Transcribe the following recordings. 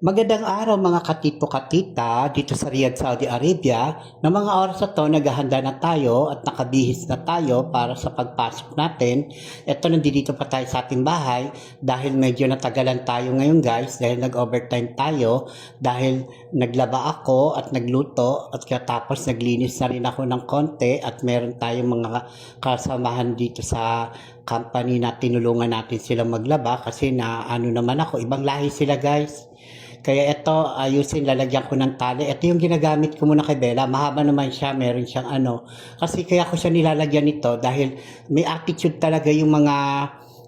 Magandang araw mga katito-katita dito sa Riyadh, Saudi Arabia. Na mga oras na to, naghahanda na tayo at nakabihis na tayo para sa pagpasok natin. Ito, nandito pa tayo sa ating bahay dahil medyo natagalan tayo ngayon guys dahil nag-overtime tayo dahil naglaba ako at nagluto at tapos naglinis na rin ako ng konti at meron tayong mga kasamahan dito sa company na tinulungan natin silang maglaba kasi na ano naman ako, ibang lahi sila guys. Kaya ito, ayusin, lalagyan ko ng tali. Ito yung ginagamit ko muna kay Bella. Mahaba naman siya, meron siyang ano. Kasi kaya ko siya nilalagyan nito dahil may attitude talaga yung mga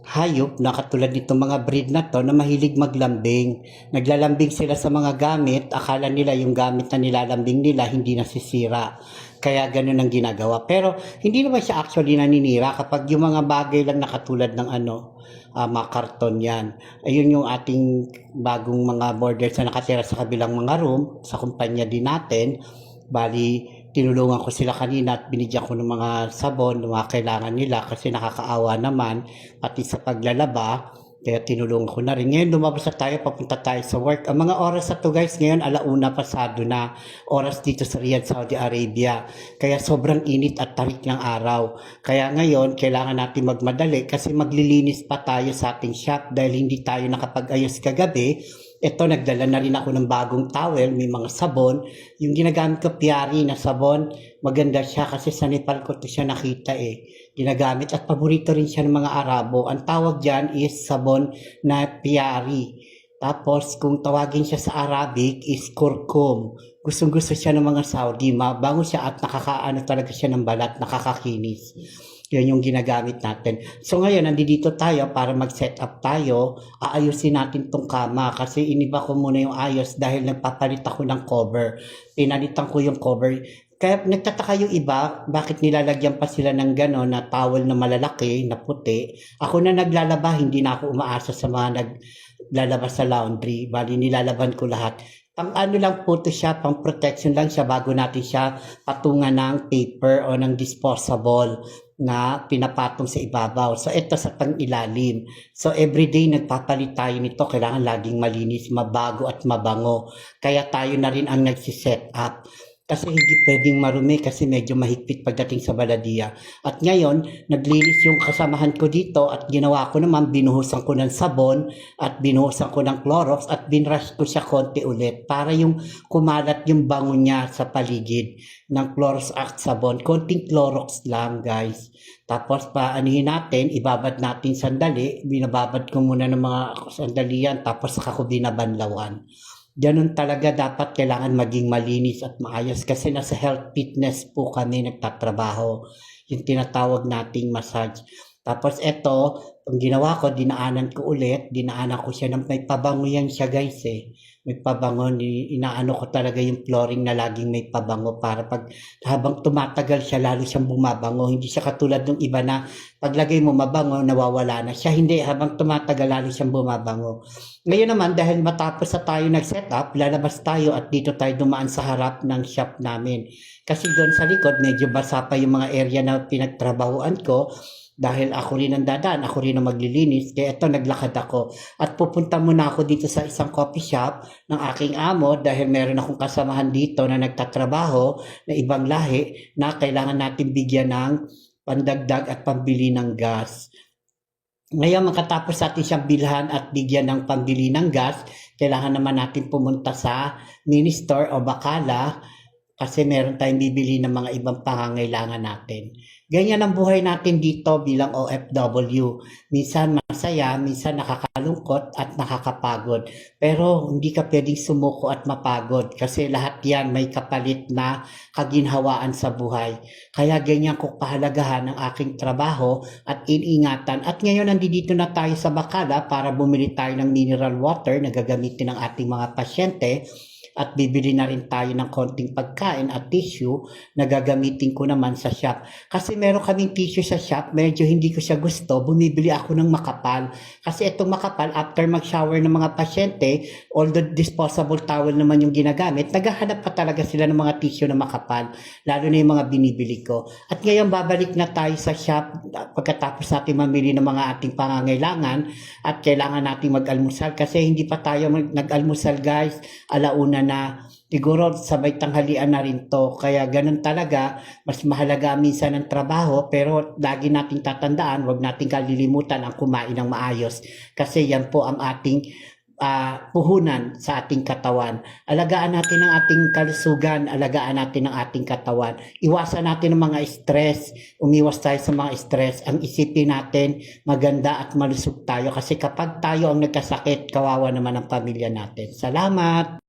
hayop na katulad nito mga breed na to na mahilig maglambing. Naglalambing sila sa mga gamit. Akala nila yung gamit na nilalambing nila hindi nasisira. Kaya ganun ang ginagawa. Pero hindi naman siya actually naninira kapag yung mga bagay lang na katulad ng ano, mga karton yan. Ayun yung ating bagong mga borders na nakatira sa kabilang mga room, sa kumpanya din natin. Bali, tinulungan ko sila kanina at binigyan ko ng mga sabon, ng mga kailangan nila kasi nakakaawa naman, pati sa paglalaba. Kaya tinulungan ko na rin. Ngayon lumabas na tayo, papunta tayo sa work. Ang mga oras na to guys, ngayon alauna pasado na oras dito sa Riyadh, Saudi Arabia. Kaya sobrang init at tarik ng araw. Kaya ngayon, kailangan natin magmadali kasi maglilinis pa tayo sa ating shop dahil hindi tayo nakapag-ayos kagabi. Ito, nagdala na rin ako ng bagong towel, may mga sabon. Yung ginagamit ko, Piari na sabon, maganda siya kasi sa Nepal ko to siya nakita ginagamit at paborito rin siya ng mga Arabo. Ang tawag dyan is sabon na Piari. Tapos, kung tawagin siya sa Arabic is kurkum. Gustong-gusto siya ng mga Saudi. Mabango siya at nakakaano talaga siya ng balat, nakakakinis. Yun yung ginagamit natin. So ngayon, nandito tayo para mag-set up tayo. Aayusin natin tong kama kasi iniba ko muna yung ayos dahil nagpapalit ako ng cover. Pinalitan ko yung cover. Kaya nagtataka yung iba, bakit nilalagyan pa sila ng gano'n na towel na malalaki, na puti. Ako na naglalaba, hindi na ako umaasa sa mga naglalaba sa laundry. Bali, nilalaban ko lahat. Pang ano lang po to siya, pang protection lang siya bago natin siya patungan ng paper o ng disposable na pinapatong sa ibabaw. So, ito sa pang-ilalim. So, everyday nagpapalit tayo nito. Kailangan laging malinis, mabago at mabango. Kaya tayo na rin ang nagsiset up. Kasi hindi pwedeng marumi kasi medyo mahigpit pagdating sa baladiya. At ngayon, naglinis yung kasamahan ko dito at ginawa ko naman, binuhusan ko ng sabon at binuhusan ko ng Clorox at binrush ko siya konti ulit para yung kumalat yung bango niya sa paligid ng Clorox at sabon. Konting Clorox lang guys. Tapos paanihin natin, ibabad natin sandali, binababad ko muna ng mga sandali yan tapos saka ko binabanlawan. Ganun talaga dapat kailangan maging malinis at maayos kasi nasa health fitness po kami nagtatrabaho. Yung tinatawag nating massage. Tapos eto, ang ginawa ko, dinaanan ko ko siya ng may pabango yan siya guys May pabango, inaano ko talaga yung flooring na laging may pabango para pag habang tumatagal siya, lalo siyang bumabango. Hindi siya katulad ng iba na paglagay mo mabango, nawawala na siya. Hindi, habang tumatagal, lalo siyang bumabango. Ngayon naman, dahil matapos na tayo nag-set up, lalabas tayo at dito tayo dumaan sa harap ng shop namin. Kasi doon sa likod, medyo basa pa yung mga area na pinagtrabahuan ko. Dahil ako rin ang dadaan, ako rin ang maglilinis, kaya ito naglakad ako. At pupunta muna ako dito sa isang coffee shop ng aking amo dahil meron akong kasamahan dito na nagtatrabaho na ibang lahi na kailangan natin bigyan ng pandagdag at pambili ng gas. Ngayon, makatapos natin siyang bilhan at bigyan ng pambili ng gas, kailangan naman natin pumunta sa mini store o bakala kasi meron tayong bibili ng mga ibang pangangailangan natin. Ganyan ang buhay natin dito bilang OFW. Minsan masaya, minsan nakakalungkot at nakakapagod. Pero hindi ka pwedeng sumuko at mapagod kasi lahat yan may kapalit na kaginhawaan sa buhay. Kaya ganyan ko kahalagahan ang aking trabaho at iningatan. At ngayon nandito na tayo sa bakala para bumili tayo ng mineral water na gagamitin ng ating mga pasyente. at bibili na rin tayo ng konting pagkain at tissue na gagamitin ko naman sa shop. Kasi meron kaming tissue sa shop, medyo hindi ko siya gusto, bumibili ako ng makapal. Kasi itong makapal, after mag-shower ng mga pasyente, although disposable towel naman yung ginagamit, naghahanap pa talaga sila ng mga tissue na makapal, lalo na yung mga binibili ko. At ngayon babalik na tayo sa shop pagkatapos natin mamili ng mga ating pangangailangan at kailangan natin mag-almusal kasi hindi pa tayo nag-almusal guys, alauna na. Siguro sabay tanghalian na rin to. Kaya ganun talaga, mas mahalaga minsan ang trabaho pero lagi nating tatandaan, wag nating kalilimutan ang kumain ng maayos. Kasi yan po ang ating puhunan sa ating katawan. Alagaan natin ang ating kalusugan, alagaan natin ang ating katawan. Iwasan natin ang mga stress, umiwas tayo sa mga stress. Ang isipin natin, maganda at malusog tayo kasi kapag tayo ang nagkasakit, kawawa naman ang pamilya natin. Salamat!